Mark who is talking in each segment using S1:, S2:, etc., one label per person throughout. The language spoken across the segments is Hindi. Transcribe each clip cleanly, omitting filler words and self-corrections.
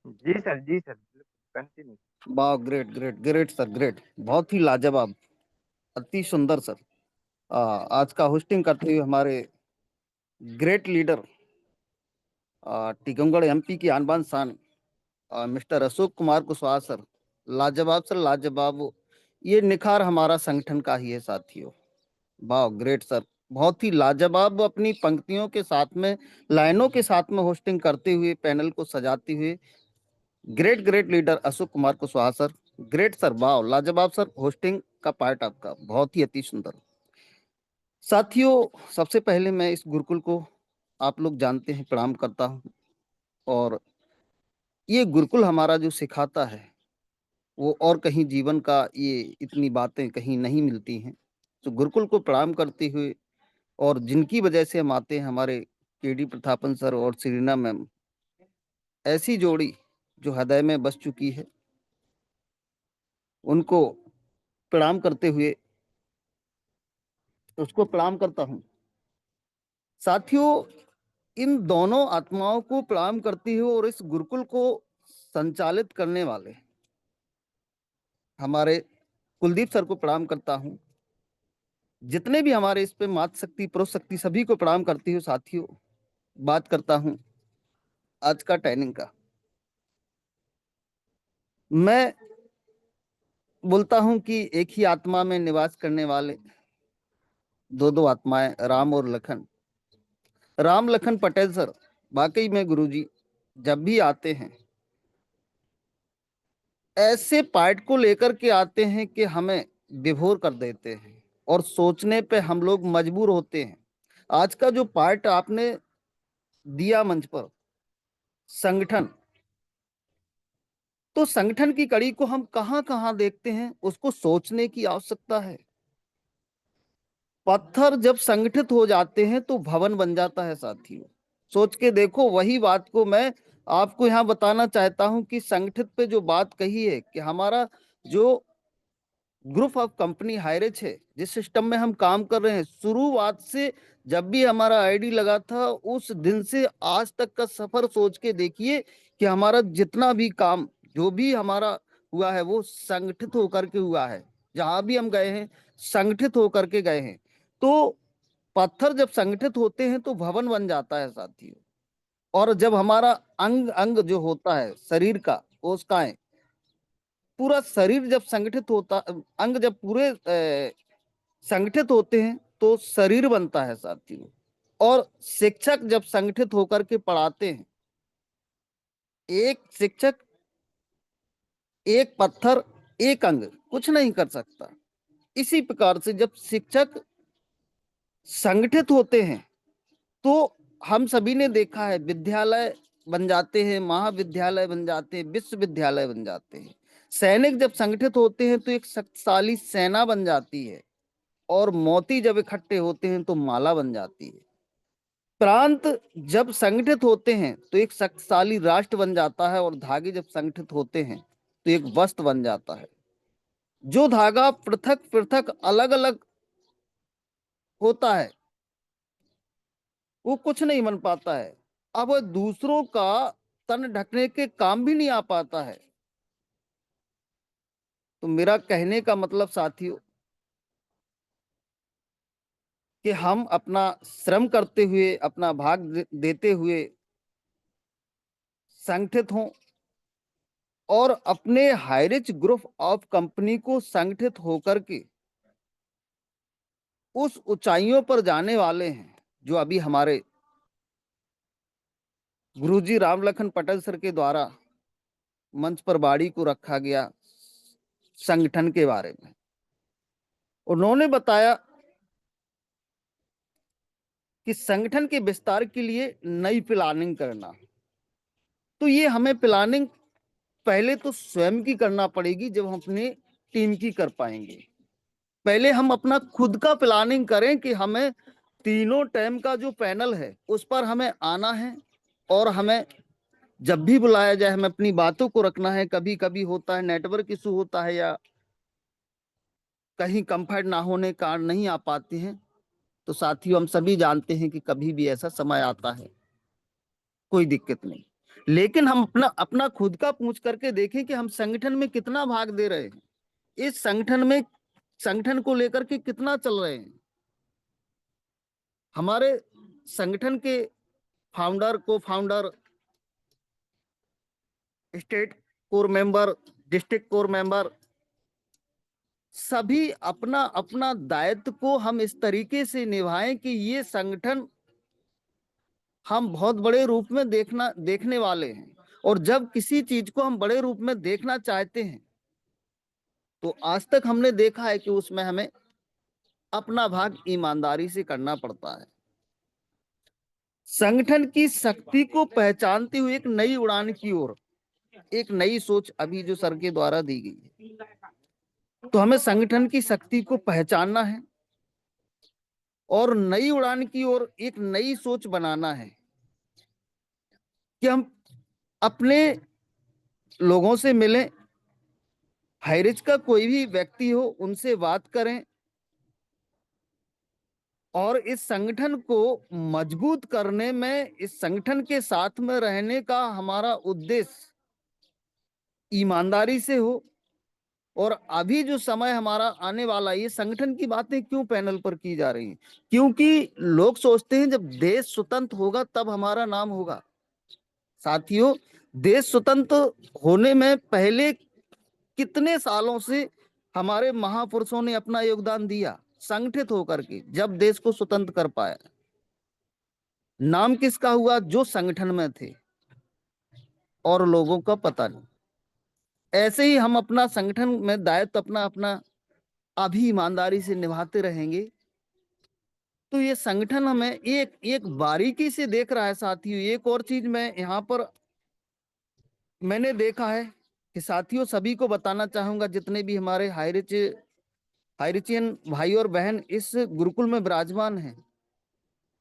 S1: जी सर, कंटिन्यू।
S2: वाह, great great great sir, great, बहुत ही लाजवाब, अति सुंदर सर। आज का होस्टिंग करते हुए हमारे ग्रेट लीडर, टीकमगढ़ एमपी की आन बान शान, मिस्टर अशोक कुमार कुशवाहा सर। लाजवाब सर, लाजवाब। ये निखार हमारा संगठन का ही है साथियों। वाह, ग्रेट सर। बहुत ही लाजवाब, अपनी पंक्तियों के साथ में, लाइनों के साथ में होस्टिंग करते हुए, पैनल को सजाते हुए, great great leader Ashok Kumar Kushwaha sir. Great sir, वाह, लाजवाब सर। होस्टिंग का पार्ट आपका बहुत ही अति सुंदर। साथियों, सबसे पहले मैं इस गुरुकुल को, आप लोग जानते हैं, प्रणाम करता हूं। और ये गुरुकुल हमारा जो सिखाता है, वो और कहीं जीवन का ये इतनी बातें कहीं नहीं मिलती हैं। तो गुरुकुल को प्रणाम करते हुए, और जिनकी वजह से हम आते हैं, हमारे केडी प्रतापन सर और सीरीना मैम, ऐसी जोड़ी जो हृदय में बस चुकी है, उनको प्रणाम करते हुए उसको प्रणाम करता हूं। साथियों, इन दोनों आत्माओं को प्रणाम करते हुए और इस गुरुकुल को संचालित करने वाले हमारे कुलदीप सर को प्रणाम करता हूं। जितने भी हमारे इस पे मातृ शक्ति, पुरुष शक्ति, सभी को प्रणाम करती हूँ। साथियों, बात करता हूं आज का ट्रेनिंग का। मैं बोलता हूं कि एक ही आत्मा में निवास करने वाले दो दो आत्माएं, राम और लखन। राम लखन पटेल सर, वाकई में गुरुजी जब भी आते हैं, ऐसे पार्ट को लेकर के आते हैं कि हमें विभोर कर देते हैं और सोचने पे हम लोग मजबूर होते हैं। आज का जो पार्ट आपने दिया मंच पर, संगठन, तो संगठन की कड़ी को हम कहां कहां देखते हैं, उसको सोचने की आवश्यकता है। पत्थर जब संगठित हो जाते हैं तो भवन बन जाता है साथियों। सोच के देखो, वही बात को मैं आपको यहां बताना चाहता हूं कि संगठित पे जो बात कही है कि हमारा जो ग्रुप ऑफ कंपनी हायरेज है, जिस सिस्टम में हम काम कर रहे हैं, शुरुआत से जब भी हमारा आईडी लगा था, उस दिन से आज तक का सफर सोच के देखिए कि हमारा जितना भी काम, जो भी हमारा हुआ है, वो संगठित होकर के हुआ है। जहां भी हम गए हैं, संगठित होकर के गए हैं। तो पत्थर जब संगठित होते हैं तो भवन बन जाता है साथियों। और जब हमारा अंग अंग जो होता है शरीर का, कोशिकाएं, पूरा शरीर जब संगठित होता, अंग जब पूरे संगठित होते हैं तो शरीर बनता है साथियों। और शिक्षक जब संगठित होकर के पढ़ाते हैं, एक शिक्षक, एक पत्थर, एक अंग कुछ नहीं कर सकता। इसी प्रकार से जब शिक्षक संगठित होते हैं तो हम सभी ने देखा है, विद्यालय बन जाते हैं, महाविद्यालय बन जाते हैं, विश्वविद्यालय बन जाते हैं। सैनिक जब संगठित होते हैं तो एक शक्तिशाली सेना बन जाती है। और मोती जब इकट्ठे होते हैं तो माला बन जाती है। प्रांत जब संगठित होते हैं तो एक शक्तिशाली राष्ट्र बन जाता है। और धागे जब संगठित होते हैं तो एक वस्त्र बन जाता है। जो धागा पृथक पृथक अलग अलग होता है, वो कुछ नहीं बन पाता है। अब वह दूसरों का तन ढकने के काम भी नहीं आ पाता है। तो मेरा कहने का मतलब साथियों, कि हम अपना श्रम करते हुए, अपना भाग देते हुए संगठित हों, और अपने हाईरिच ग्रुप ऑफ कंपनी को संगठित होकर के उस ऊंचाइयों पर जाने वाले हैं जो अभी हमारे गुरुजी रामलखन पटेल सर के द्वारा मंच पर बाड़ी को रखा गया। संगठन के बारे में उन्होंने बताया कि संगठन के विस्तार के लिए नई प्लानिंग करना। तो ये हमें प्लानिंग पहले तो स्वयं की करना पड़ेगी, जब हम अपने टीम की कर पाएंगे। पहले हम अपना खुद का प्लानिंग करें कि हमें तीनों टाइम का जो पैनल है उस पर हमें आना है। और हमें जब भी बुलाया जाए, हमें अपनी बातों को रखना है। कभी कभी होता है नेटवर्क इशू होता है, या कहीं कंफर्ट ना होने के कारण नहीं आ पाते हैं। तो साथियों, हम सभी जानते हैं कि कभी भी ऐसा समय आता है, कोई दिक्कत नहीं। लेकिन हम अपना अपना खुद का पूछ करके देखें कि हम संगठन में कितना भाग दे रहे हैं, इस संगठन में, संगठन को लेकर के कितना चल रहे हैं। हमारे संगठन के फाउंडर, को founder, state core member, district core member, सभी अपना अपना दायित्व को हम इस तरीके से निभाएं कि ये संगठन हम बहुत बड़े रूप में देखने वाले हैं। और जब किसी चीज को हम बड़े रूप में देखना चाहते हैं तो आज तक हमने देखा है कि उसमें हमें अपना भाग ईमानदारी से करना पड़ता है। संगठन की शक्ति को पहचानते हुए एक नई उड़ान की ओर, एक नई सोच अभी जो सर के द्वारा दी गई है, तो हमें संगठन की शक्ति को पहचानना है और नई उड़ान की ओर एक नई सोच बनाना है कि हम अपने लोगों से मिलें, हाईरिच का कोई भी व्यक्ति हो उनसे बात करें और इस संगठन को मजबूत करने में, इस संगठन के साथ में रहने का हमारा उद्देश्य ईमानदारी से हो। और अभी जो समय हमारा आने वाला है, ये संगठन की बातें क्यों पैनल पर की जा रही हैं? क्योंकि लोग सोचते हैं जब देश स्वतंत्र होगा तब हमारा नाम होगा। साथियों, देश स्वतंत्र होने में पहले कितने सालों से हमारे महापुरुषों ने अपना योगदान दिया, संगठित होकर के जब देश को स्वतंत्र कर पाया। नाम किसका हुआ? जो संगठन में थे, और लोगों का पता नहीं। ऐसे ही हम अपना संगठन में दायित्व अपना अपना अभी ईमानदारी से निभाते रहेंगे तो ये संगठन हमें एक एक बारीकी से देख रहा है। साथियों, एक और चीज मैं यहाँ पर मैंने देखा है कि साथियों, सभी को बताना चाहूंगा, जितने भी हमारे हाईरिचियन भाई और बहन इस गुरुकुल में विराजमान हैं,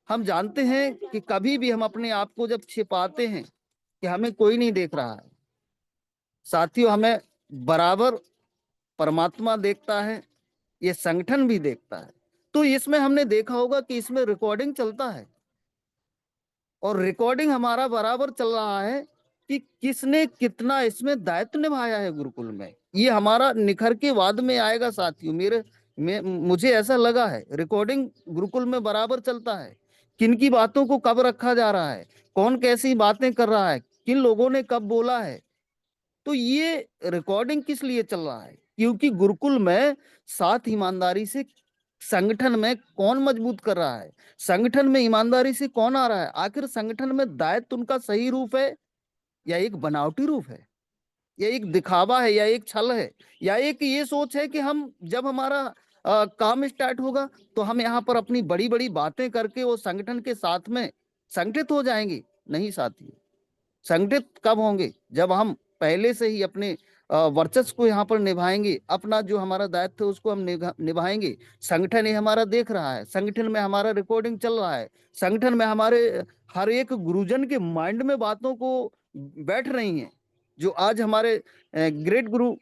S2: हम जानते हैं कि कभी भी हम अपने आप को जब छिपाते हैं कि हमें कोई नहीं देख रहा है, साथियों हमें बराबर परमात्मा देखता है, ये संगठन भी देखता है। तो इसमें हमने देखा होगा कि इसमें रिकॉर्डिंग चलता है और रिकॉर्डिंग हमारा बराबर चल रहा है कि किसने कितना इसमें दायित्व निभाया है गुरुकुल में। ये हमारा निखर के बाद में आएगा साथियों। मुझे ऐसा लगा है रिकॉर्डिंग गुरुकुल में बराबर चलता है, किन की बातों को कब रखा जा रहा है, कौन कैसी बातें कर रहा है, किन लोगों ने कब बोला है। तो ये रिकॉर्डिंग किस लिए चल रहा है? क्योंकि गुरुकुल में साथ ईमानदारी से संगठन में कौन मजबूत कर रहा है, संगठन में ईमानदारी से कौन आ रहा है। आखिर संगठन में दायित्व उनका सही रूप है या एक बनावटी रूप है, या एक दिखावा है, या एक छल है, या एक ये सोच है कि हम जब हमारा काम स्टार्ट होगा तो हम यहाँ पर अपनी बड़ी बड़ी बातें करके वो संगठन के साथ में संगठित हो जाएंगे। नहीं साथियों, संगठित कब होंगे? जब हम पहले से ही अपने वर्चस्व को यहाँ पर निभाएंगे, अपना जो हमारा दायित्व है उसको हम निभाएंगे। संगठन ही हमारा देख रहा है, संगठन में हमारा रिकॉर्डिंग चल रहा है, संगठन में हमारे हर एक गुरुजन के माइंड में बातों को बैठ रही हैं। जो आज हमारे ग्रेट गुरु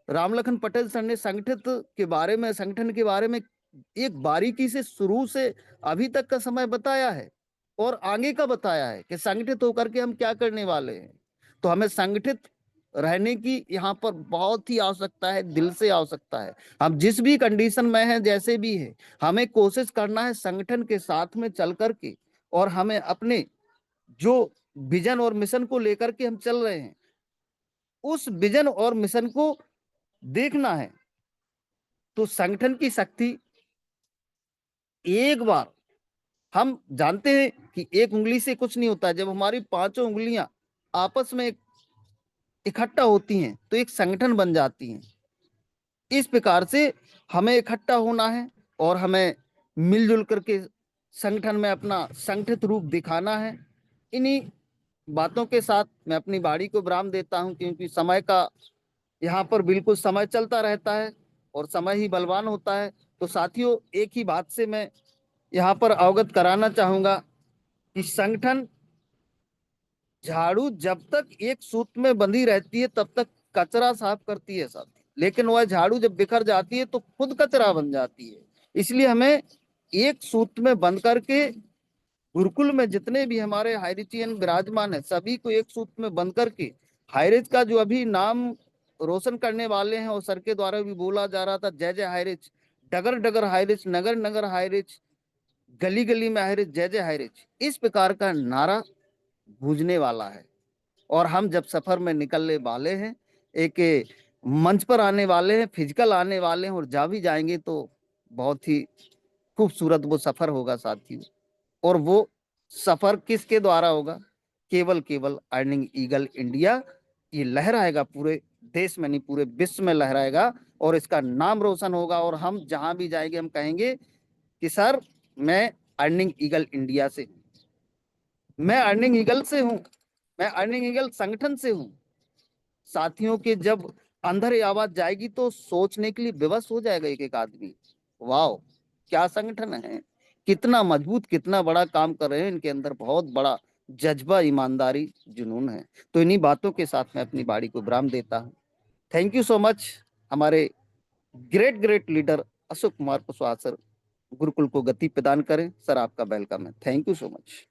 S2: रामलखन पटेल सर ने संगठित के बारे में, संगठन के बारे में एक बारीकी से शुरू से अभी तक का समय बताया है और आगे का बताया है कि संगठित होकर के हम क्या करने वाले हैं। तो हमें संगठित रहने की यहाँ पर बहुत ही आवश्यकता है, दिल से आवश्यकता है। हम जिस भी कंडीशन में हैं, जैसे भी है, हमें कोशिश करना है संगठन के साथ में चल करके, और हमें अपने जो विजन और मिशन को लेकर के हम चल रहे हैं उस विजन और मिशन को देखना है। तो संगठन की शक्ति, एक बार हम जानते हैं कि एक उंगली से कुछ नहीं होता। जब हमारी पांचों उंगलियां आपस में इकट्ठा होती हैं तो एक संगठन बन जाती हैं। इस प्रकार से हमें इकट्ठा होना है और हमें मिलजुल करके संगठन में अपना संगठित रूप दिखाना है। इन्हीं बातों के साथ मैं अपनी बाड़ी को विराम देता हूं, क्योंकि समय का यहाँ पर बिल्कुल समय चलता रहता है और समय ही बलवान होता है। तो साथियों, एक ही बात से मैं यहाँ पर अवगत कराना चाहूंगा कि संगठन झाड़ू जब तक एक सूत्र में बंधी रहती है तब तक कचरा साफ करती है साथी, लेकिन वह झाड़ू जब बिखर जाती है तो खुद कचरा बन जाती है। इसलिए हमें एक सूत्र में बंध करके गुरुकुल में जितने भी हमारे हाईरिचियन विराजमान है सभी को एक सूत्र में बंद करके हाईरिच का जो अभी नाम रोशन करने वाले हैं और सर के द्वारा भी बोला जा रहा था, जय जय हाईरिच, डगर डगर हाईरिच, नगर नगर हाईरिच, गली गली में हाईरिच, जय जय हाईरिच, इस प्रकार का नारा गूंजने वाला है। और हम जब सफर में निकलने वाले हैं, एक मंच पर आने वाले हैं, फिजिकल आने वाले हैं, और जा भी जाएंगे तो बहुत ही खूबसूरत वो सफर होगा साथियों। और वो सफर किसके द्वारा होगा? केवल केवल अर्निंग ईगल इंडिया ये लहराएगा, पूरे देश में नहीं पूरे विश्व में लहराएगा, और इसका नाम रोशन होगा। और हम जहां भी जाएंगे हम कहेंगे कि सर मैं अर्निंग ईगल इंडिया से, मैं अर्निंग ईगल से हूं, मैं अर्निंग ईगल संगठन से हूं। साथियों के जब अंदर ये आवाज जाएगी तो सोचने के लिए विवश हो जाएगा एक एक आदमी, वाह क्या संगठन है, कितना मजबूत, कितना बड़ा काम कर रहे हैं, इनके अंदर बहुत बड़ा जज्बा, ईमानदारी, जुनून है। तो इन्हीं बातों के साथ मैं अपनी बाड़ी को विराम देता हूँ। थैंक यू सो मच हमारे great great leader Ashok Kumar Kushwaha sir, Gurukul को गति प्रदान करें। सर आपका वेलकम है, थैंक यू सो मच।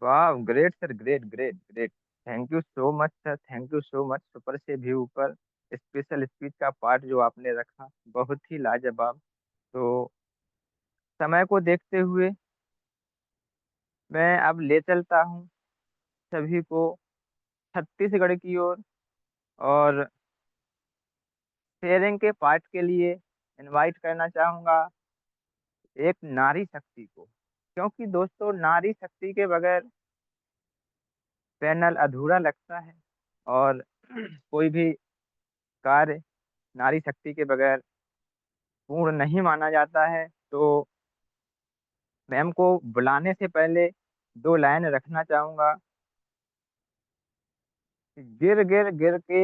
S1: वाह, great sir, great great great. Thank you so much sir, thank you so much. Super से भी ऊपर स्पेशल स्पीच का पार्ट जो आपने रखा, बहुत ही लाजवाब। तो समय को देखते हुए मैं अब ले चलता हूँ सभी को छत्तीसगढ़ की ओर, और शेयरिंग के पार्ट के लिए इनवाइट करना चाहूंगा एक नारी शक्ति को, क्योंकि दोस्तों नारी शक्ति के बगैर पैनल अधूरा लगता है, और कोई भी कार्य नारी शक्ति के बगैर पूर्ण नहीं माना जाता है। तो मैम को बुलाने से पहले दो लाइन रखना चाहूंगा। गिर गिर गिर के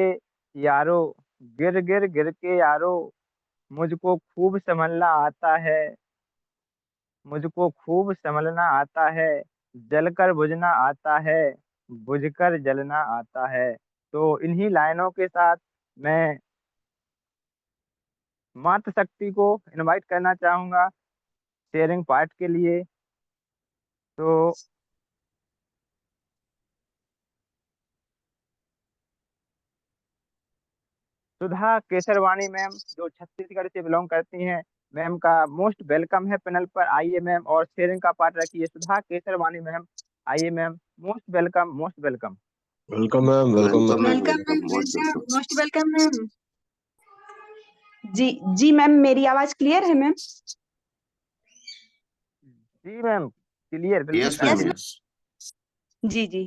S1: यारो, गिर गिर गिर के यारो, मुझको खूब संभलना आता है, मुझको खूब संभलना आता है, जलकर बुझना आता है, बुझकर जलना आता है। तो इन्हीं लाइनों के साथ मैं मातृ शक्ति को इनवाइट करना चाहूंगा शेयरिंग पार्ट के लिए। तो सुधा केसरवानी मैम जो छत्तीसगढ़ से बिलोंग करती हैं, मैम का मोस्ट वेलकम है पैनल पर। आइए मैम और शेयरिंग का पार्ट रखिए। सुधा केसरवानी मैम, आइए ma'am, most welcome, most welcome.
S3: Welcome ma'am, welcome ma'am.
S4: Welcome ma'am, most welcome ma'am. जी जी मैम, मेरी आवाज क्लियर है मैम?
S1: जी मैम, क्लियर, बिल्कुल
S3: यस मैम,
S1: क्लियर।
S3: यस।
S4: जी जी,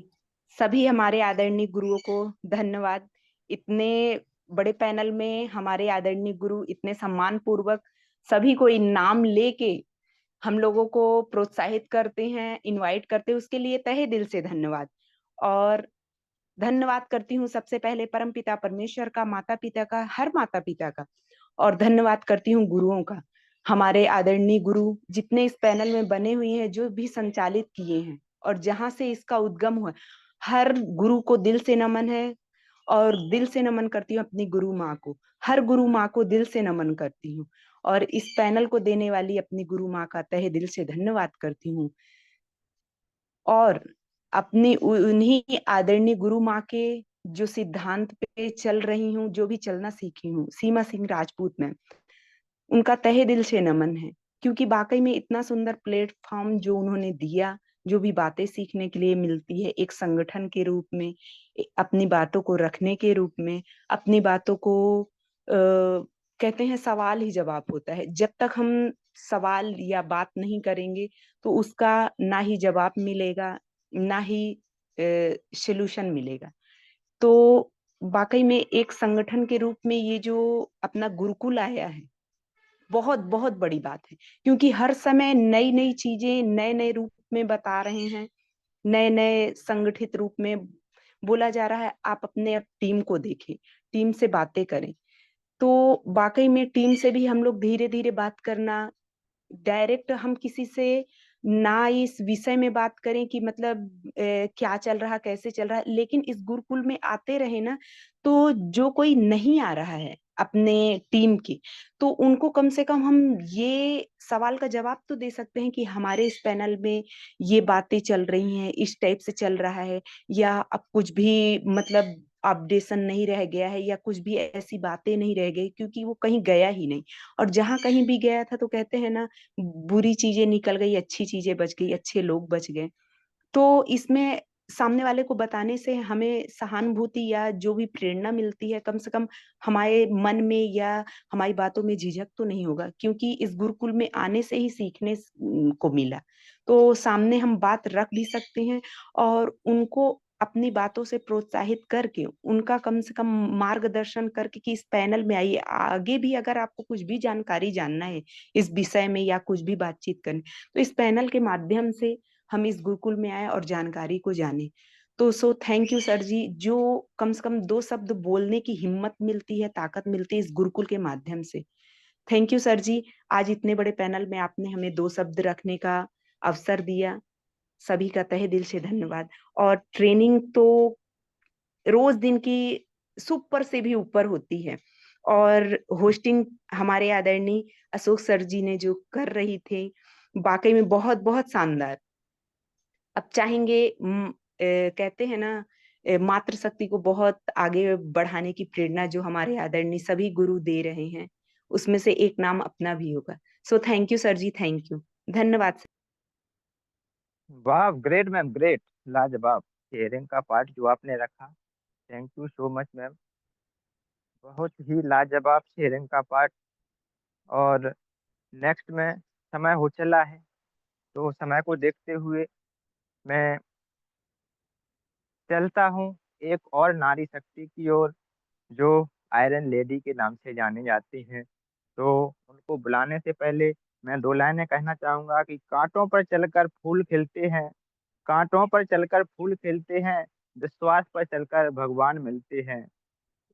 S4: सभी हमारे आदरणीय गुरुओं को धन्यवाद। इतने बड़े पैनल में हमारे आदरणीय गुरु इतने सम्मान पूर्वक सभी को इनाम लेके हम लोगों को प्रोत्साहित करते हैं, इनवाइट करते हैं, उसके लिए तहे दिल से धन्यवाद। और धन्यवाद करती हूँ सबसे पहले परमपिता परमेश्वर का, माता पिता का, हर माता पिता का, और धन्यवाद करती हूँ गुरुओं का। हमारे आदरणीय गुरु जितने इस पैनल में बने हुए हैं, जो भी संचालित किए हैं और जहां से इसका उद्गम हुआ, हर गुरु को दिल से नमन है। और दिल से नमन करती हूँ अपनी गुरु माँ को, हर गुरु माँ को दिल से नमन करती हूँ। और इस पैनल को देने वाली अपनी गुरु माँ का तहे दिल से धन्यवाद करती हूँ। और अपनी उन्हीं आदरणीय गुरु माँ के जो सिद्धांत पे चल रही हूँ, जो भी चलना सीखी हूँ, सीमा सिंह राजपूत मैम, उनका तहे दिल से नमन है। क्योंकि वाकई में इतना सुंदर प्लेटफॉर्म जो उन्होंने दिया, जो भी बातें सीखने के लिए मिलती है एक संगठन के रूप में, अपनी बातों को रखने के रूप में, अपनी बातों को कहते हैं सवाल ही जवाब होता है। जब तक हम सवाल या बात नहीं करेंगे तो उसका ना ही जवाब मिलेगा, ना ही सॉल्यूशन मिलेगा। तो वाकई में एक संगठन के रूप में ये जो अपना गुरुकुल आया है, बहुत बहुत बड़ी बात है। क्योंकि हर समय नई नई चीजें नए नए रूप में बता रहे हैं, नए नए संगठित रूप में बोला जा रहा है। आप अपने टीम को देखें, टीम से बातें करें। तो वाकई में टीम से भी हम लोग धीरे धीरे बात करना, डायरेक्ट हम किसी से ना इस विषय में बात करें कि मतलब क्या चल रहा, कैसे चल रहा है, लेकिन इस गुरुकुल में आते रहे ना, तो जो कोई नहीं आ रहा है अपने टीम की, तो उनको कम से कम हम ये सवाल का जवाब तो दे सकते हैं कि हमारे इस पैनल में ये बातें चल रही हैं, इस टाइप से चल रहा है, या अब कुछ भी मतलब अपडेशन नहीं रह गया है, या कुछ भी ऐसी बातें नहीं रह गई, क्योंकि वो कहीं गया ही नहीं। और जहां कहीं भी गया था तो कहते हैं ना, बुरी चीजें निकल गई, अच्छी चीजें बच गई, अच्छे लोग बच गए। तो इसमें सामने वाले को बताने से हमें सहानुभूति या जो भी प्रेरणा मिलती है, कम से कम हमारे मन में या हमारी बातों में झिझक तो नहीं होगा, क्योंकि इस गुरुकुल में आने से ही सीखने को मिला। तो सामने हम बात रख भी सकते हैं, और उनको अपनी बातों से प्रोत्साहित करके, उनका कम से कम मार्गदर्शन करके कि इस पैनल में आइए, आगे भी अगर आपको कुछ भी जानकारी जानना है इस विषय में या कुछ भी बातचीत करनी, तो इस पैनल के माध्यम से हम इस गुरुकुल में आए और जानकारी को जाने। तो सो थैंक यू सर जी, जो कम से कम 2 शब्द बोलने की हिम्मत मिलती है, ताकत मिलती है इस गुरुकुल के माध्यम से। थैंक यू सर जी, आज इतने बड़े पैनल में आपने हमें 2 शब्द रखने का अवसर दिया। सभी का तहे दिल से धन्यवाद। और ट्रेनिंग तो रोज दिन की सुपर से भी ऊपर होती है, और होस्टिंग हमारे आदरणीय अशोक सर जी ने जो कर रही थे, वाकई में बहुत बहुत शानदार। अब चाहेंगे कहते हैं ना, मातृ शक्ति को बहुत आगे बढ़ाने की प्रेरणा जो हमारे आदरणीय सभी गुरु दे रहे हैं, उसमें से एक नाम अपना भी होगा। So thank you sir ji, thank you, धन्यवाद सर।
S1: वाह, ग्रेट मैम, ग्रेट, लाजवाब शेयरिंग का पार्ट जो आपने रखा। Thank you so much ma'am, बहुत ही लाजवाब शेयरिंग का पार्ट। और नेक्स्ट में समय हो चला है, तो समय को देखते हुए मैं चलता हूँ एक और नारी शक्ति की ओर, जो आयरन लेडी के नाम से जाने जाती हैं। तो उनको बुलाने से पहले मैं 2 लाइनें कहना चाहूंगा कि कांटों पर चलकर फूल खिलते हैं, कांटों पर चलकर फूल खिलते हैं, विश्वास पर चलकर भगवान मिलते हैं।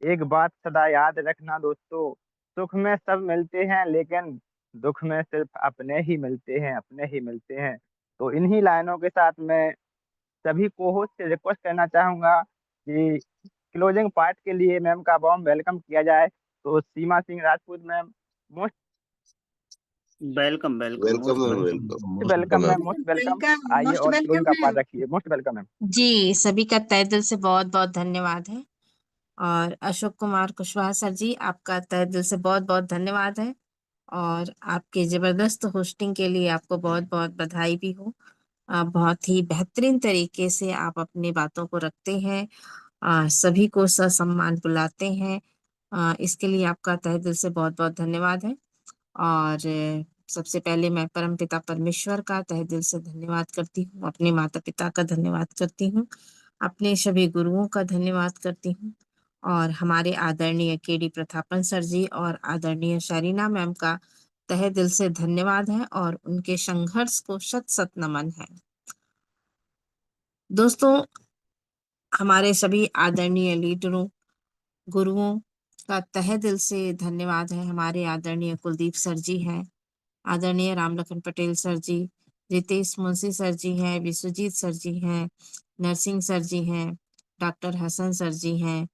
S1: एक बात सदा याद रखना दोस्तों, सुख में सब मिलते हैं लेकिन दुख में सिर्फ अपने ही मिलते हैं, अपने ही मिलते हैं। तो इन्हीं लाइनों के साथ मैं सभी को होस्ट से रिक्वेस्ट करना चाहूंगा कि क्लोजिंग पार्ट के लिए मैम का वार्म वेलकम किया जाए। तो Seema Singh Rajput ma'am, most
S2: welcome welcome
S3: welcome
S2: most
S3: ma'am,
S2: welcome.
S3: Welcome
S1: welcome
S3: ma'am.
S1: Ma'am, most welcome.
S5: Welcome,
S1: आइए
S5: मोस्ट
S1: और क्लोजिंग का
S5: वेलकम
S1: पार्ट
S5: है।
S1: रखिए। Most welcome ma'am.
S5: जी, सभी का तहे दिल से बहुत बहुत धन्यवाद है। और अशोक कुमार कुशवाहा सर जी, आपका तहे दिल से बहुत बहुत धन्यवाद है। और आपके जबरदस्त होस्टिंग के लिए आपको बहुत बहुत बधाई भी हो। आप बहुत ही बेहतरीन तरीके से आप अपनी बातों को रखते हैं, सभी को ससम्मान बुलाते हैं। इसके लिए आपका तहे दिल से बहुत बहुत धन्यवाद है। और सबसे पहले मैं परमपिता परमेश्वर का तहे दिल से धन्यवाद करती हूँ, अपने माता पिता का धन्यवाद करती हूँ, अपने सभी गुरुओं का धन्यवाद करती हूँ, और हमारे आदरणीय केडी प्रतापन सर जी और आदरणीय शरीना मैम का तहे दिल से धन्यवाद है, और उनके संघर्ष को शत शत नमन है। दोस्तों, हमारे सभी आदरणीय लीडरों, गुरुओं का तहे दिल से धन्यवाद है। हमारे आदरणीय कुलदीप सर जी हैं, आदरणीय रामलखन पटेल सर जी, रितेश मुंशी सर जी हैं, विश्वजीत सर जी हैं, नरसिंह सर जी हैं, डॉक्टर हसन सर जी हैं,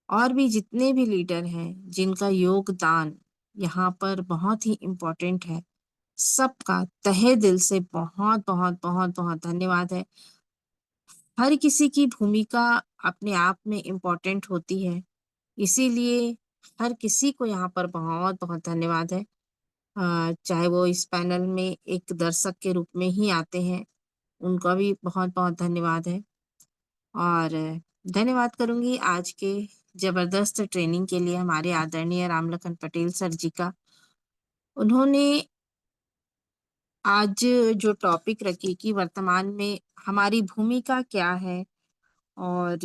S5: और भी जितने भी लीडर हैं जिनका योगदान यहाँ पर बहुत ही इम्पोर्टेंट है, सबका तहे दिल से बहुत बहुत बहुत बहुत धन्यवाद है। हर किसी की भूमिका अपने आप में इम्पोर्टेंट होती है, इसीलिए हर किसी को यहाँ पर बहुत बहुत धन्यवाद है। चाहे वो इस पैनल में एक दर्शक के रूप में ही आते हैं, उनका भी बहुत बहुत धन्यवाद है। और धन्यवाद करूंगी आज के जबरदस्त ट्रेनिंग के लिए हमारे आदरणीय रामलखन पटेल सर जी का। उन्होंने आज जो टॉपिक रखी कि वर्तमान में हमारी भूमिका क्या है, और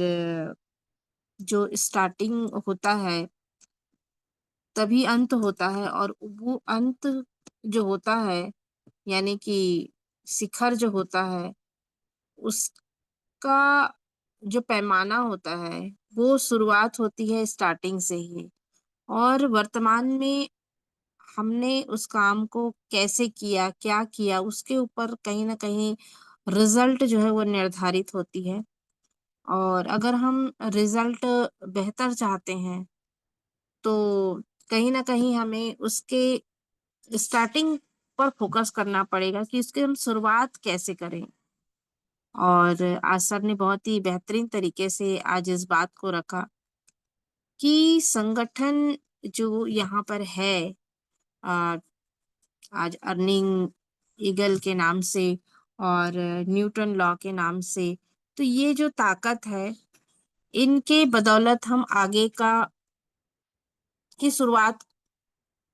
S5: जो स्टार्टिंग होता है तभी अंत होता है, और वो अंत जो होता है, यानी कि शिखर जो होता है, उसका जो पैमाना होता है वो शुरुआत होती है स्टार्टिंग से ही। और वर्तमान में हमने उस काम को कैसे किया, क्या किया, उसके ऊपर कहीं ना कहीं रिजल्ट जो है वो निर्धारित होती है। और अगर हम रिजल्ट बेहतर चाहते हैं तो कहीं ना कहीं हमें उसके स्टार्टिंग पर फोकस करना पड़ेगा कि उसकी हम शुरुआत कैसे करें। और आज सर ने बहुत ही बेहतरीन तरीके से आज इस बात को रखा कि संगठन जो यहाँ पर है, आ, आज अर्निंग ईगल के नाम से और न्यूटन लॉ के नाम से, तो ये जो ताकत है, इनके बदौलत हम आगे की शुरुआत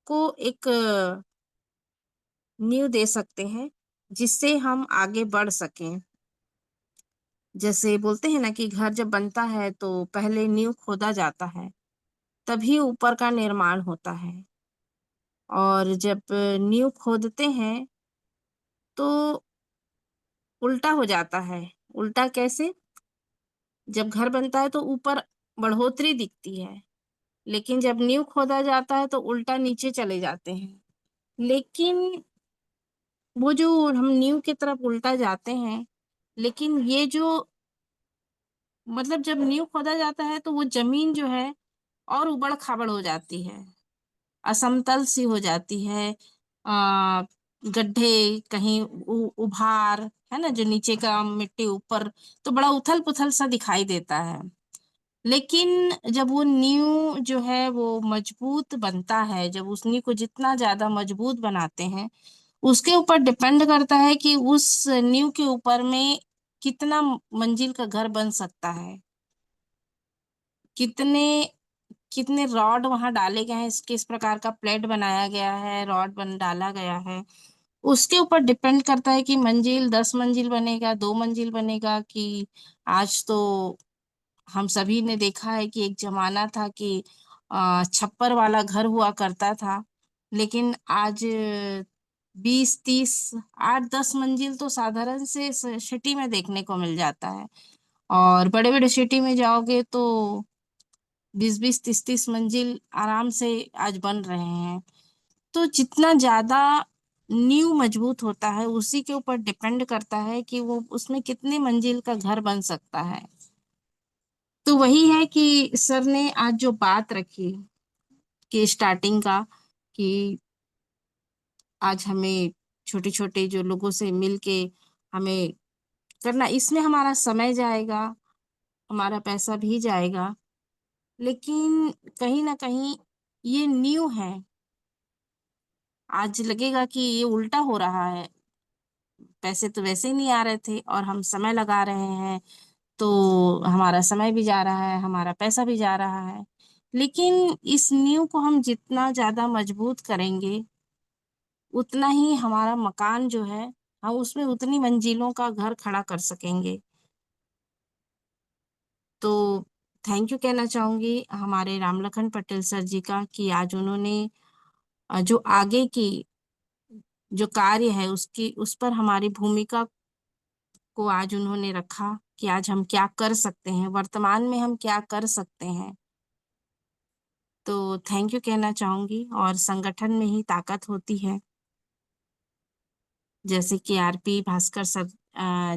S5: को एक नींव दे सकते हैं जिससे हम आगे बढ़ सकें। जैसे बोलते हैं ना कि घर जब बनता है तो पहले नींव खोदा जाता है, तभी ऊपर का निर्माण होता है। और जब नींव खोदते हैं तो उल्टा हो जाता है। उल्टा कैसे? जब घर बनता है तो ऊपर बढ़ोतरी दिखती है, लेकिन जब नींव खोदा जाता है तो उल्टा नीचे चले जाते हैं। लेकिन वो जो हम नींव की तरफ उल्टा जाते हैं, लेकिन ये जो मतलब जब नींव खोदा जाता है तो वो जमीन जो है और उबड़ खाबड़ हो जाती है, असमतल सी हो जाती है। आ, गड्ढे, कहीं उभार है ना, जो नीचे का मिट्टी ऊपर, तो बड़ा उथल पुथल सा दिखाई देता है। लेकिन जब वो नींव जो है वो मजबूत बनता है, जब उस नींव को जितना ज्यादा मजबूत बनाते हैं, उसके ऊपर डिपेंड करता है कि उस नींव के ऊपर में कितना मंजिल का घर बन सकता है, कितने कितने रॉड वहां डाले गए हैं, किस प्रकार का प्लेट बनाया गया है, रॉड बन डाला गया है, उसके ऊपर डिपेंड करता है कि मंजिल 10 मंजिल बनेगा, 2 मंजिल बनेगा। कि आज तो हम सभी ने देखा है कि एक जमाना था कि छप्पर वाला घर हुआ करता था, लेकिन आज 20-30, 8-10 मंजिल तो साधारण से सिटी में देखने को मिल जाता है। और बड़े बड़े सिटी में जाओगे तो 20-20, 30-30 मंजिल आराम से आज बन रहे हैं। तो जितना ज्यादा नींव मजबूत होता है, उसी के ऊपर डिपेंड करता है कि वो उसमें कितने मंजिल का घर बन सकता है। तो वही है कि सर ने आज जो बात रखी कि स्टार्टिंग का, कि आज हमें छोटे छोटे जो लोगों से मिलके हमें करना, इसमें हमारा समय जाएगा, हमारा पैसा भी जाएगा, लेकिन कहीं ना कहीं ये न्यू है। आज लगेगा कि ये उल्टा हो रहा है, पैसे तो वैसे ही नहीं आ रहे थे और हम समय लगा रहे हैं, तो हमारा समय भी जा रहा है, हमारा पैसा भी जा रहा है। लेकिन इस नींव को हम जितना ज्यादा मजबूत करेंगे, उतना ही हमारा मकान जो है, हम उसमें उतनी मंजिलों का घर खड़ा कर सकेंगे। तो थैंक यू कहना चाहूंगी हमारे रामलखन पटेल सर जी का कि आज उन्होंने जो आगे की जो कार्य है उसकी उस पर हमारी भूमिका को आज उन्होंने रखा कि आज हम क्या कर सकते हैं, वर्तमान में हम क्या कर सकते हैं। तो थैंक यू कहना चाहूंगी। और संगठन में ही ताकत होती है। जैसे कि आरपी भास्कर सर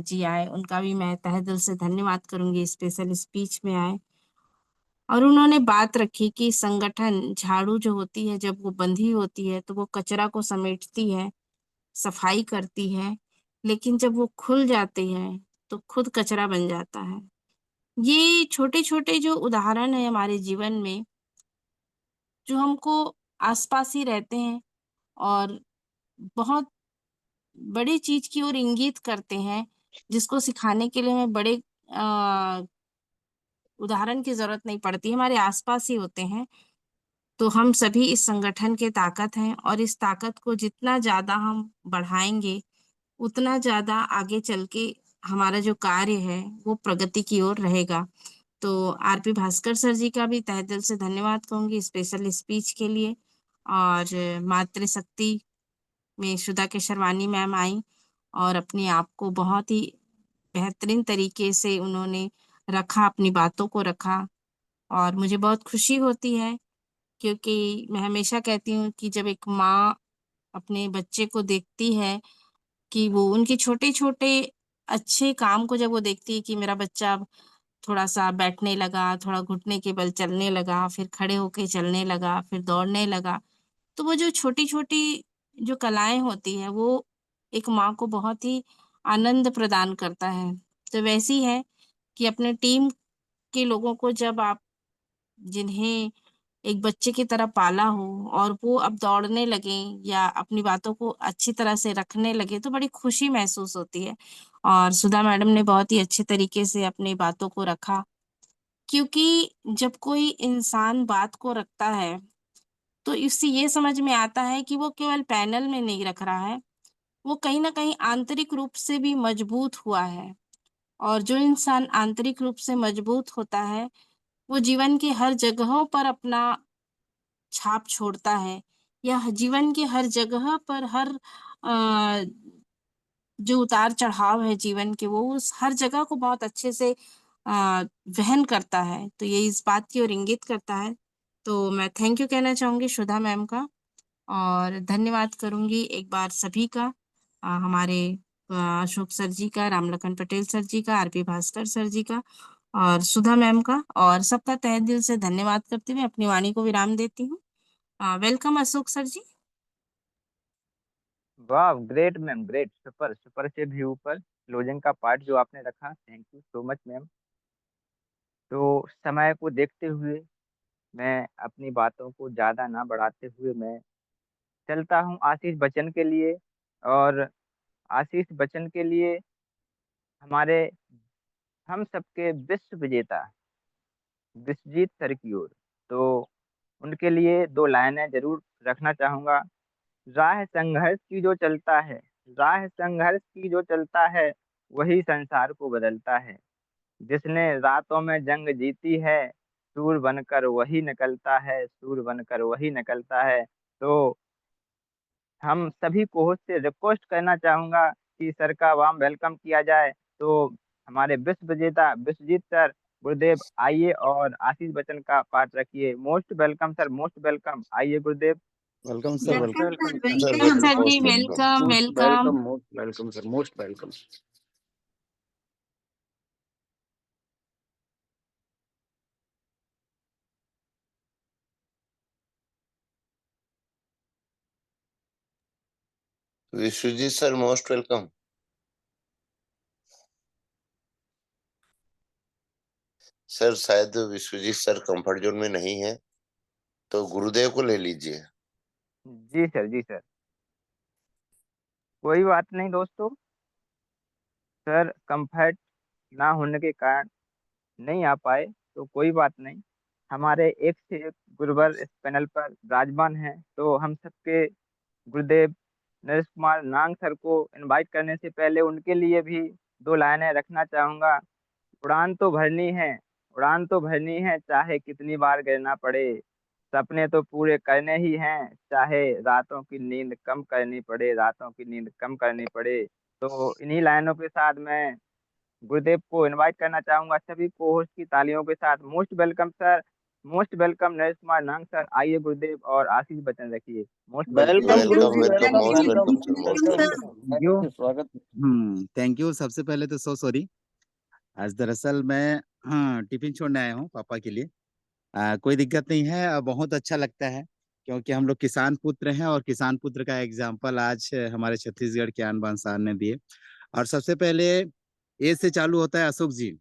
S5: जी आए, उनका भी मैं तहे दिल से धन्यवाद करूंगी, स्पेशल स्पीच में आए और उन्होंने बात रखी कि संगठन झाड़ू जो होती है, जब वो बंधी होती है तो वो कचरा को समेटती है, सफाई करती है, लेकिन जब वो खुल जाती है तो खुद कचरा बन जाता है। ये छोटे छोटे जो उदाहरण है हमारे जीवन में, जो हमको आसपास ही रहते हैं और बहुत बड़ी चीज की ओर इंगित करते हैं, जिसको सिखाने के लिए हमें बड़े आ, उदाहरण की जरूरत नहीं पड़ती, हमारे आसपास ही होते हैं। तो हम सभी इस संगठन के ताकत हैं और इस ताकत को जितना ज्यादा हम बढ़ाएंगे, उतना ज्यादा आगे चल के हमारा जो कार्य है वो प्रगति की ओर रहेगा। तो आरपी भास्कर सर जी का भी तहे दिल से धन्यवाद कहूंगी स्पेशल स्पीच के लिए। और मातृशक्ति में सुधा केशरवानी मैम आई और अपने आप को बहुत ही बेहतरीन तरीके से उन्होंने रखा, अपनी बातों को रखा। और मुझे बहुत खुशी होती है, क्योंकि मैं हमेशा कहती हूँ कि जब एक माँ अपने बच्चे को देखती है कि वो उनके छोटे छोटे अच्छे काम को जब वो देखती है कि मेरा बच्चा अब थोड़ा सा बैठने लगा, थोड़ा घुटने के बल चलने लगा, फिर खड़े होके चलने लगा, फिर दौड़ने लगा। तो वो जो छोटी-छोटी जो कलाएँ होती हैं, वो एक माँ को बहुत ही आनंद प्रदान करता है। तो वैसी है कि अपने टीम के लोगों को जब आप जिन्हें एक बच्चे की तरह पाला हो और वो अब दौड़ने लगें या अपनी बातों को अच्छी तरह से रखने लगे, तो बड़ी खुशी महसूस होती है। और सुधा मैडम ने बहुत ही अच्छे तरीके से अपनी बातों को रखा, क्योंकि जब कोई इंसान बात को रखता है, तो इससे ये समझ में आता है कि वो केवल पैनल में नहीं रख रहा है, वो कहीं न कहीं आंतरिक रूप से भी मजबूत हुआ है। और जो इंसान आंतरिक रूप से मजबूत होता है, वो जीवन की हर जगहों पर अपना छाप छोड़ता है या जीवन की हर जगह पर हर अ, जो उतार-चढ़ाव है जीवन के, वो उस हर जगह को बहुत अच्छे से वहन करता है। तो ये इस बात की ओर इंगित करता है। तो मैं थैंक यू कहना चाहूँगी सुधा मैम का और धन्यवाद करूँगी एक बार सभी का, हमारे अशोक सर जी का, रामलखन पटेल सर जी का, आरपी भास्कर सर जी का और सुधा मैम का, और सबका तहे दिल से धन्यवाद करते हुए अपनी वाणी को विराम देती हूँ। वेलकम अशोक सर जी।
S1: वाह, great ma'am, great, super super से भी ऊपर क्लोजिंग का पार्ट जो आपने रखा, thank you so much ma'am. तो समय को देखते हुए मैं अपनी बातों को ज़्यादा ना बढ़ाते हुए मैं चलता हूँ आशीष बच्चन के लिए। और आशीष बच्चन के लिए हमारे हम सबके विश्व विजेता विश्वजीत सर की ओर, तो उनके लिए दो लाइनें जरूर रखना चाहूँगा। राह संघर्ष की जो चलता है, राह संघर्ष की जो चलता है, वही संसार को बदलता है। जिसने रातों में जंग जीती है, सूर बनकर वही निकलता है, सूर बनकर वही निकलता है। तो हम सभी को से रिक्वेस्ट करना चाहूंगा कि सर का वार्म वेलकम किया जाए। तो हमारे विश्व विजेता विश्वजीत सर, गुरुदेव आइए और आशीष बच्चन का पाठ रखिए। Most welcome sir, most welcome, आइए गुरुदेव।
S3: Welcome sir,
S5: welcome
S3: welcome
S5: sir,
S3: sir,
S5: welcome sir ji,
S3: most welcome,
S5: welcome,
S3: most
S5: welcome.
S3: Welcome, most welcome sir, most welcome.
S6: Vishwajeet sir most welcome. Sir शायद विश्वजीत सर कंफर्ट जोन में नहीं है, तो गुरुदेव को ले लीजिए।
S1: जी सर, जी सर, कोई बात नहीं दोस्तों। सर कंफर्ट ना होने के कारण नहीं आ पाए, तो कोई बात नहीं। हमारे एक से एक गुरुवर इस पैनल पर विराजमान हैं, तो हम सबके गुरुदेव नरेश कुमार नांग सर को इनवाइट करने से पहले उनके लिए भी दो लाइनें रखना चाहूंगा। उड़ान तो भरनी है, उड़ान तो भरनी है, चाहे कितनी बार गिरना पड़े। सपने तो पूरे करने ही हैं, चाहे रातों की नींद कम करनी पड़े, रातों की नींद कम करनी पड़े। तो इन्हीं लाइनों के साथ मैं गुरुदेव को इनवाइट करना चाहूंगा सभी को होस्ट की तालियों के साथ। Most welcome sir, most welcome Naresh Kumar Nang sir, आइए गुरुदेव और आशीष बच्चन रखिए। Most welcome.
S2: वेलकम गुरु
S6: वेलकम
S2: जी,
S6: welcome,
S2: welcome
S6: most
S2: welcome
S6: welcome sir, most
S2: welcome.
S6: Welcome.
S1: Thank you.
S2: स्वागत।
S7: Thank you. सबसे पहले तो सॉरी। आज दरअसल मैं टिफिन छोड़ने आया हूँ पापा के लिए। कोई दिक्कत नहीं है। बहुत अच्छा लगता है क्योंकि हम लोग किसान पुत्र हैं और किसान पुत्र का एग्जाम्पल आज हमारे छत्तीसगढ़ के आन बान शान ने दिए। और सबसे पहले ए से चालू होता है अशोक जी,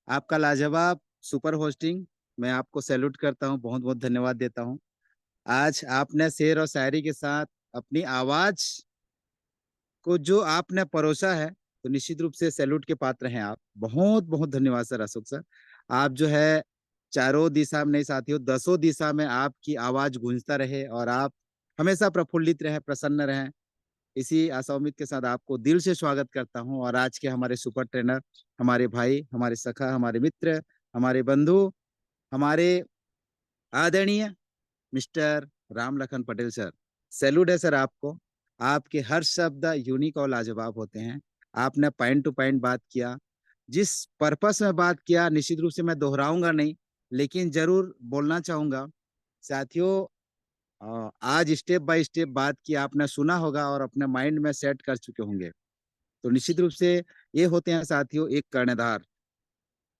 S7: आपका लाजवाब सुपर होस्टिंग। मैं आपको सैल्यूट करता हूँ, बहुत बहुत धन्यवाद देता हूँ। आज आपने शेर और शायरी के साथ अपनी आवाज को जो आपने परोसा है, तो निश्चित रूप से सैल्यूट के पात्र हैं आप। बहुत बहुत धन्यवाद सर, अशोक सर। आप जो है चारों दिशा में नहीं साथियों, दसों दिशा में आपकी आवाज गूंजता रहे और आप हमेशा प्रफुल्लित रहे, प्रसन्न रहें। इसी आशा उम्मीद के साथ आपको दिल से स्वागत करता हूं। और आज के हमारे सुपर ट्रेनर, हमारे भाई, हमारे सखा, हमारे मित्र, हमारे बंधु, हमारे आदरणीय mister Ram Lakhan Patel sir, salute है सर आपको। आपके हर शब्द यूनिक और लाजवाब होते हैं। आपने पॉइंट टू पॉइंट बात किया, जिस पर्पस में बात किया निश्चित रूप से मैं दोहराऊंगा नहीं, लेकिन जरूर बोलना चाहूंगा साथियों। आज स्टेप बाय स्टेप बात की आपने सुना होगा और अपने माइंड में सेट कर चुके होंगे। तो निश्चित रूप से ये होते हैं साथियों एक कर्णधार।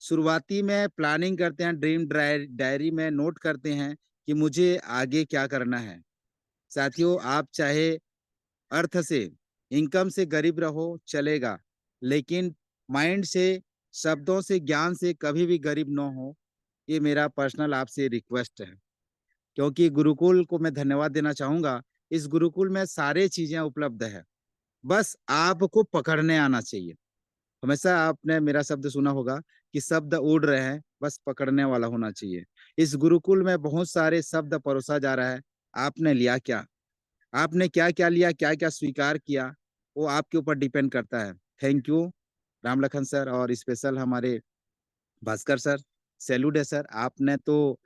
S7: शुरुआती में प्लानिंग करते हैं, ड्रीम डायरी में नोट करते हैं कि मुझे आगे क्या करना है। साथियों, आप चाहे अर्थ से, इनकम से गरीब रहो चलेगा, लेकिन माइंड से, शब्दों से, ज्ञान से कभी भी गरीब न हो। ये मेरा पर्सनल आपसे रिक्वेस्ट है, क्योंकि गुरुकुल को मैं धन्यवाद देना चाहूंगा। इस गुरुकुल में सारे चीजें उपलब्ध है, बस आपको पकड़ने आना चाहिए। हमेशा आपने मेरा शब्द सुना होगा कि शब्द उड़ रहे हैं, बस पकड़ने वाला होना चाहिए। इस गुरुकुल में बहुत सारे शब्द परोसा जा रहा है, आपने लिया क्या? आपने क्या क्या लिया, क्या क्या स्वीकार किया, वो आपके ऊपर डिपेंड करता है। Thank you Ram Lakhan sir, और स्पेशल हमारे भास्कर सर, सैल्यूट है सर। आपने तो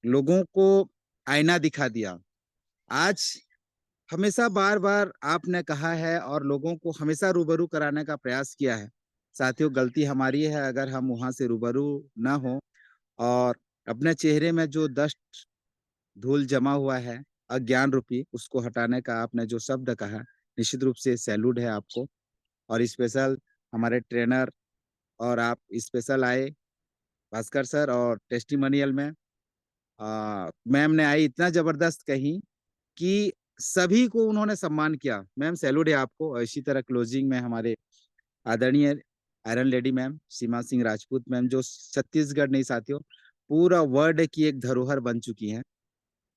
S7: लोगों को आईना दिखा दिया। आज हमेशा बार बार आपने कहा है और लोगों को हमेशा रूबरू कराने का प्रयास किया है। साथियों, गलती हमारी है अगर हम वहां से रूबरू ना हो, और अपने चेहरे में जो डस्ट धूल जमा हुआ है अज्ञान रूपी, उसको हटाने का आपने जो शब्द कहा, निश्चित रूप से सैल्यूट है आपको। और स्पेशल हमारे ट्रेनर, और आप स्पेशल आए भास्कर सर, और टेस्टिमोनियल में मैम ने आई इतना जबरदस्त कही कि सभी को उन्होंने सम्मान किया। मैम सैल्यूट है आपको। और इसी तरह क्लोजिंग में हमारे आदरणीय आयरन लेडी मैम सीमा सिंह राजपूत मैम, जो छत्तीसगढ़ नहीं साथियों, पूरा वर्ल्ड की एक धरोहर बन चुकी हैं,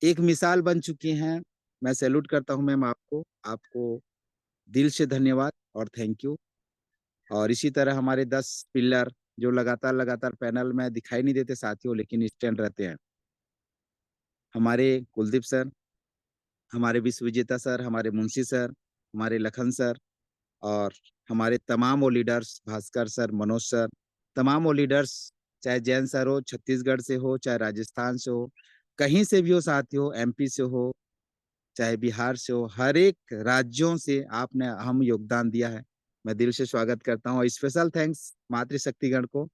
S7: एक मिसाल बन चुकी हैं। मैं सैल्यूट करता हूं मैम आपको, आपको दिल से धन्यवाद और थैंक यू। और इसी तरह हमारे 10 पिलर जो लगातार लगातार पैनल में दिखाई नहीं देते साथियों, लेकिन स्टैंड रहते हैं, हमारे कुलदीप सर, हमारे विश्व विजेता सर, हमारे मुंशी सर, हमारे लखन सर, और हमारे तमाम वो leaders, Bhaskar sir, Manoj sir, तमाम वो लीडर्स, चाहे जैन सर हो, छत्तीसगढ़ से हो, चाहे राजस्थान से हो, कहीं से भी हो साथियों, एमपी से हो, चाहे बिहार से हो, हर एक राज्यों से आपने अहम योगदान दिया है। मैं दिल से स्वागत करता हूँ, और स्पेशल थैंक्स मातृशक्तिगण को,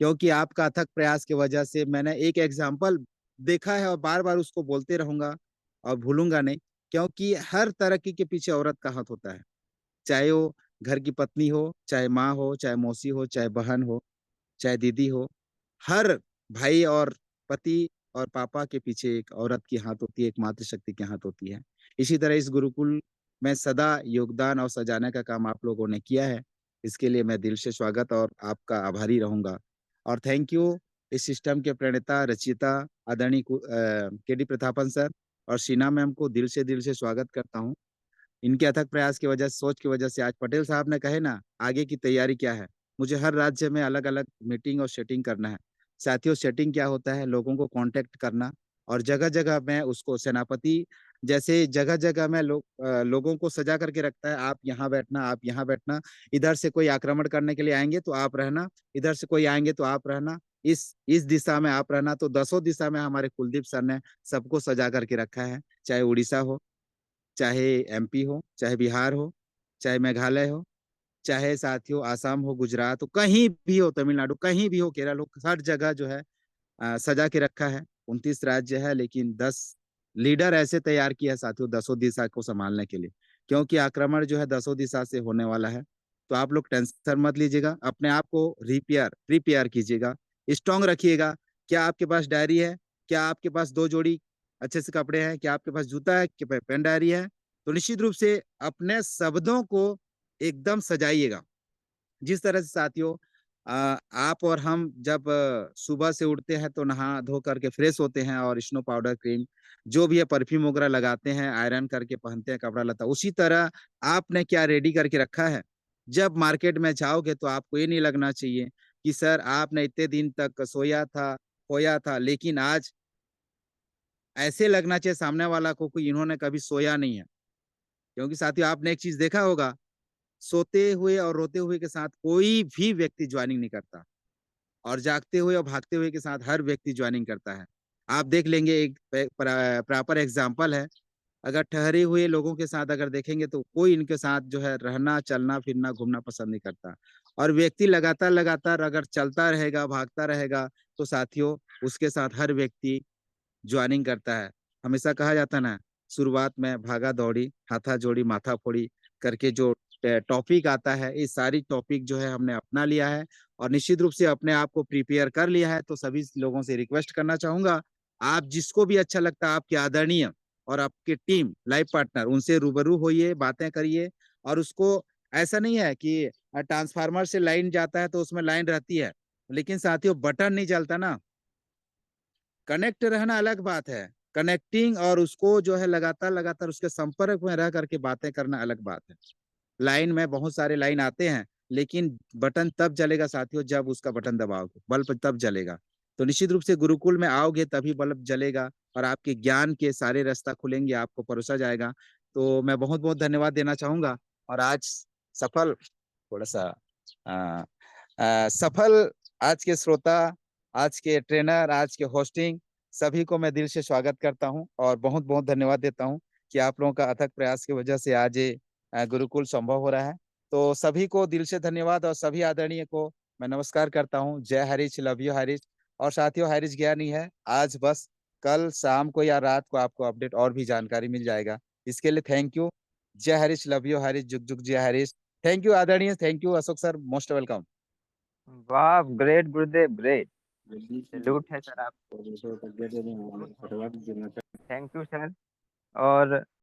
S7: क्योंकि आपका अथक प्रयास की वजह से मैंने एक एग्जाम्पल देखा है, और बार बार उसको बोलते रहूंगा और भूलूंगा नहीं, क्योंकि हर तरक्की के पीछे औरत का हाथ होता है। चाहे वो घर की पत्नी हो, चाहे माँ हो, चाहे मौसी हो, चाहे बहन हो, चाहे दीदी हो, हर भाई और पति और पापा के पीछे एक औरत की हाथ होती है, एक मातृशक्ति की हाथ होती है। इसी तरह इस गुरुकुल में सदा योगदान और सजाने का काम आप लोगों ने किया है, इसके लिए मैं दिल से स्वागत और आपका आभारी रहूंगा। और थैंक यू इस सिस्टम के प्रणेता, रचयिता आदरणीय के डी प्रतापन सर और शीना मैम को दिल से स्वागत करता हूँ। इनके अथक प्रयास की वजह से, सोच की वजह से आज पटेल साहब ने कहे ना, आगे की तैयारी क्या है, मुझे हर राज्य में अलग अलग मीटिंग और सेटिंग करना है। साथियों, सेटिंग क्या होता है? लोगों को कांटेक्ट करना, और जगह जगह में उसको सेनापति जैसे जगह जगह में लोगों को सजा करके रखता है, आप यहाँ बैठना, आप यहाँ बैठना, इधर से कोई आक्रमण करने के लिए आएंगे तो आप रहना, इधर से कोई आएंगे तो आप रहना, इस दिशा में आप रहना। तो 10 दिशा में हमारे कुलदीप सर ने सबको सजा करके रखा है, चाहे उड़ीसा हो, चाहे एमपी हो, चाहे बिहार हो, चाहे मेघालय हो, चाहे साथियों आसाम हो, गुजरात हो, कहीं भी हो, तमिलनाडु, कहीं भी हो, केरल हो, हर जगह जो है सजा के रखा है। 29 राज्य है, लेकिन 10 लीडर ऐसे तैयार किया है साथियों 10 दिशा को संभालने के लिए, क्योंकि आक्रमण जो है 10 दिशा से होने वाला है। तो आप लोग टेंशन मत लीजिएगा, अपने आप को प्रिपेयर कीजिएगा, स्ट्रांग रखिएगा। क्या आपके पास डायरी है? क्या आपके पास 2 जोड़ी अच्छे से कपड़े हैं? क्या आपके पास जूता है? क्या पेन डायरी है? तो निश्चित रूप से अपने शब्दों को एकदम सजाइएगा। जिस तरह से साथियों आप और हम जब सुबह से उठते हैं तो नहा धो करके फ्रेश होते हैं, और स्नो पाउडर, क्रीम, जो भी है, परफ्यूम वगैरह लगाते हैं, आयरन करके पहनते हैं कपड़ा लता, उसी तरह आपने क्या रेडी करके रखा है? जब मार्केट में जाओगे तो आपको ये नहीं लगना चाहिए कि सर आपने इतने दिन तक सोया था, खोया था, लेकिन आज ऐसे लगना चाहिए सामने वाला को कि इन्होंने कभी सोया नहीं है। क्योंकि साथियों, आपने एक चीज देखा होगा, सोते हुए और रोते हुए के साथ कोई भी व्यक्ति ज्वाइनिंग नहीं करता, और जागते हुए और भागते हुए के साथ हर व्यक्ति ज्वाइनिंग करता है। आप देख लेंगे, एक प्रॉपर एग्जाम्पल है, अगर ठहरे हुए लोगों के साथ अगर देखेंगे तो कोई इनके साथ जो है रहना, चलना फिरना, घूमना पसंद नहीं करता। और व्यक्ति लगातार लगातार अगर चलता रहेगा, भागता रहेगा, तो साथियों उसके साथ हर व्यक्ति ज्वाइनिंग करता है। हमेशा कहा जाता ना, शुरुआत में भागा दौड़ी, हाथा जोड़ी माथा फोड़ी करके जो टॉपिक आता है, ये सारी टॉपिक जो है हमने अपना लिया है और निश्चित रूप से अपने आप को प्रिपेयर कर लिया है। तो सभी लोगों से रिक्वेस्ट करना चाहूंगा, आप जिसको भी अच्छा लगता है, आपके आदरणीय और आपके टीम लाइफ पार्टनर, उनसे रूबरू होइए, बातें करिए। और उसको ऐसा नहीं है कि ट्रांसफार्मर से लाइन जाता है तो उसमें लाइन रहती है, लेकिन साथियों बटन नहीं चलता ना। कनेक्ट रहना अलग बात है, कनेक्टिंग और उसको जो है लगातार लगातार उसके संपर्क में रह करके बातें करना अलग बात है। लाइन में बहुत सारे लाइन आते हैं, लेकिन बटन तब जलेगा साथियों जब उसका बटन दबाओगे, बल्ब तब जलेगा। तो निश्चित रूप से गुरुकुल में आओगे तभी बल्ब जलेगा और आपके ज्ञान के सारे रास्ता खुलेंगे, आपको परोसा जाएगा। तो मैं बहुत बहुत धन्यवाद देना चाहूंगा। और आज सफल थोड़ा सा सफल आज के श्रोता, आज के ट्रेनर, आज के होस्टिंग सभी को मैं दिल से स्वागत करता हूं और बहुत बहुत धन्यवाद देता हूं कि आप लोगों का अथक प्रयास की वजह से आज ये गुरुकुल संभव हो रहा है। तो सभी को दिल से धन्यवाद और सभी आदरणीय को मैं नमस्कार करता हूं। जय हरीश, लव यू हरीश। और साथियों, हरीश गया नहीं है आज, बस कल शाम को या रात को आपको अपडेट और भी जानकारी मिल जाएगा। इसके लिए थैंक यू। जय हरीश, लव यू हरीश, जुग जुग जय हरीश। थैंक यू आदरणीय, thank you Ashok sir, most welcome.
S1: वाह, ग्रेट गुरुदेव, ग्रेट। सैल्यूट है सर आपको। Thank you sir. और